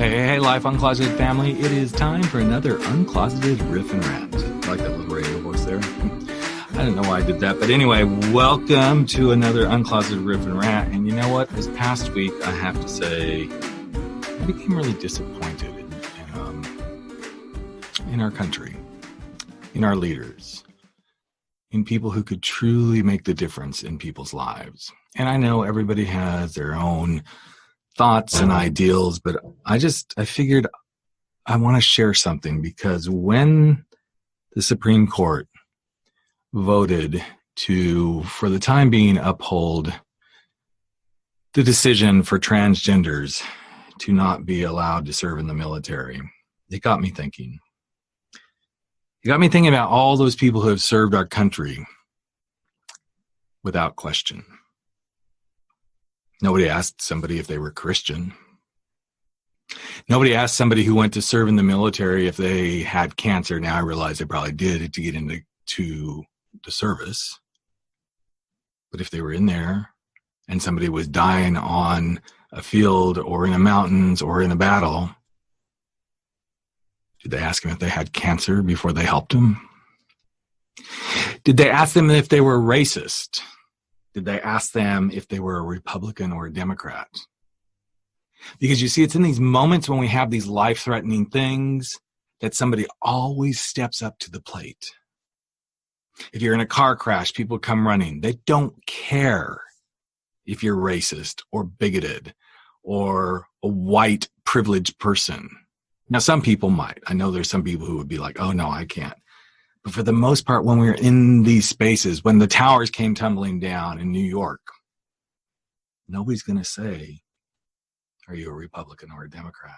Hey, Life Uncloseted family. It is time for another Uncloseted Riff and Rant. I like that little radio voice there. I don't know why I did that. But anyway, welcome to another Uncloseted Riff and Rant. And you know what? This past week, I have to say, I became really disappointed in our country, in our leaders, in people who could truly make the difference in people's lives. And I know everybody has their own thoughts and ideals, but I figured I want to share something, because when the Supreme Court voted to, for the time being, uphold the decision for transgenders to not be allowed to serve in the military, it got me thinking. It got me thinking about all those people who have served our country without question. Nobody asked somebody if they were Christian. Nobody asked somebody who went to serve in the military if they had cancer. Now I realize they probably did to get into the service. But if they were in there and somebody was dying on a field or in the mountains or in a battle, did they ask them if they had cancer before they helped them? Did they ask them if they were racist? Did they ask them if they were a Republican or a Democrat? Because you see, it's in these moments when we have these life-threatening things that somebody always steps up to the plate. If you're in a car crash, people come running. They don't care if you're racist or bigoted or a white privileged person. Now, some people might. I know there's some people who would be like, oh, no, I can't. But for the most part, when we were in these spaces, when the towers came tumbling down in New York, nobody's going to say, are you a Republican or a Democrat?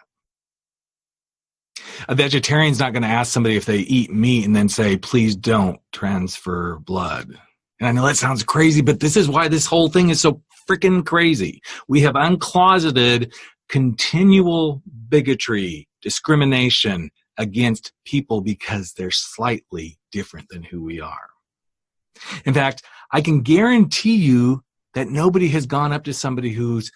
A vegetarian's not going to ask somebody if they eat meat and then say, please don't transfer blood. And I know that sounds crazy, but this is why this whole thing is so freaking crazy. We have uncloseted continual bigotry, discrimination against people because they're slightly different than who we are. In fact, I can guarantee you that nobody has gone up to somebody who's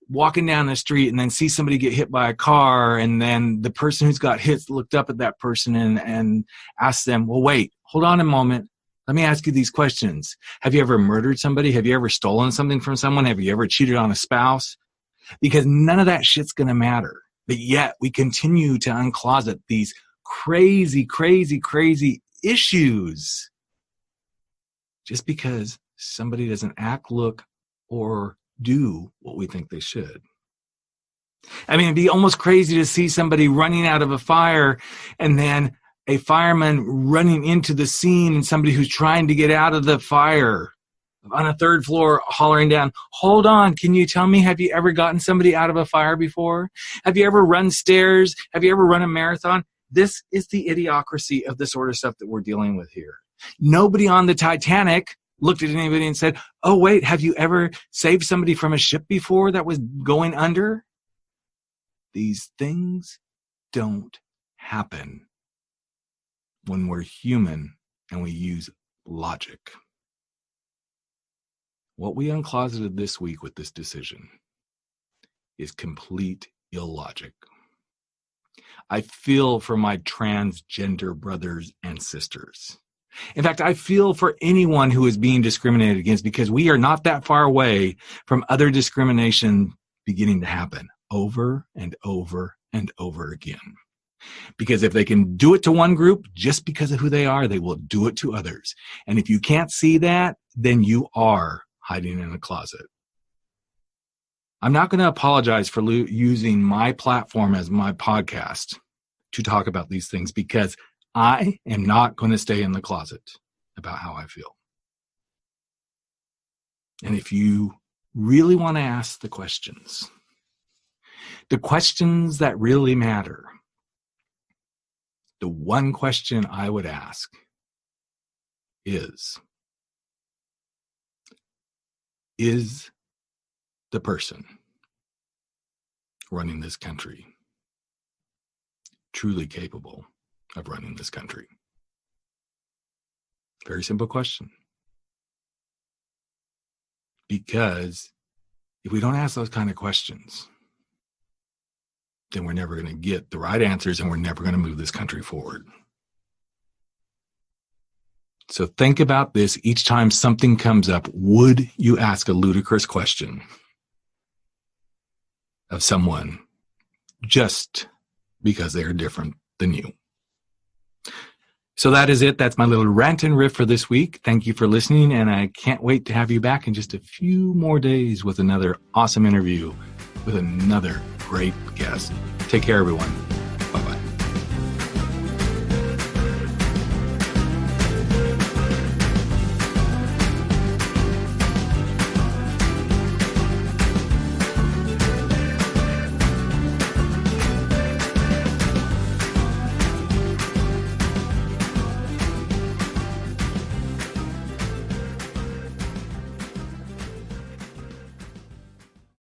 walking down the street and then see somebody get hit by a car, and then the person who's got hit looked up at that person and asked them, well, wait, hold on a moment. Let me ask you these questions. Have you ever murdered somebody? Have you ever stolen something from someone? Have you ever cheated on a spouse? Because none of that shit's going to matter. But yet we continue to uncloset these crazy, crazy, crazy issues just because somebody doesn't act, look, or do what we think they should. I mean, it'd be almost crazy to see somebody running out of a fire and then a fireman running into the scene and somebody who's trying to get out of the fire on a third floor hollering down, hold on, can you tell me, have you ever gotten somebody out of a fire before? Have you ever run stairs? Have you ever run a marathon? This is the idiocracy of the sort of stuff that we're dealing with here. Nobody on the Titanic looked at anybody and said, oh, wait, have you ever saved somebody from a ship before that was going under? These things don't happen when we're human and we use logic. What we uncloseted this week with this decision is complete illogic. I feel for my transgender brothers and sisters. In fact, I feel for anyone who is being discriminated against, because we are not that far away from other discrimination beginning to happen over and over and over again. Because if they can do it to one group just because of who they are, they will do it to others. And if you can't see that, then you are hiding in a closet. I'm not going to apologize for using my platform as my podcast to talk about these things, because I am not going to stay in the closet about how I feel. And if you really want to ask the questions that really matter, the one question I would ask is the person running this country truly capable of running this country? Very simple question. Because if we don't ask those kind of questions, then we're never going to get the right answers and we're never going to move this country forward. So think about this each time something comes up. Would you ask a ludicrous question of someone just because they are different than you? So that is it. That's my little rant and riff for this week. Thank you for listening, and I can't wait to have you back in just a few more days with another awesome interview with another great guest. Take care, everyone.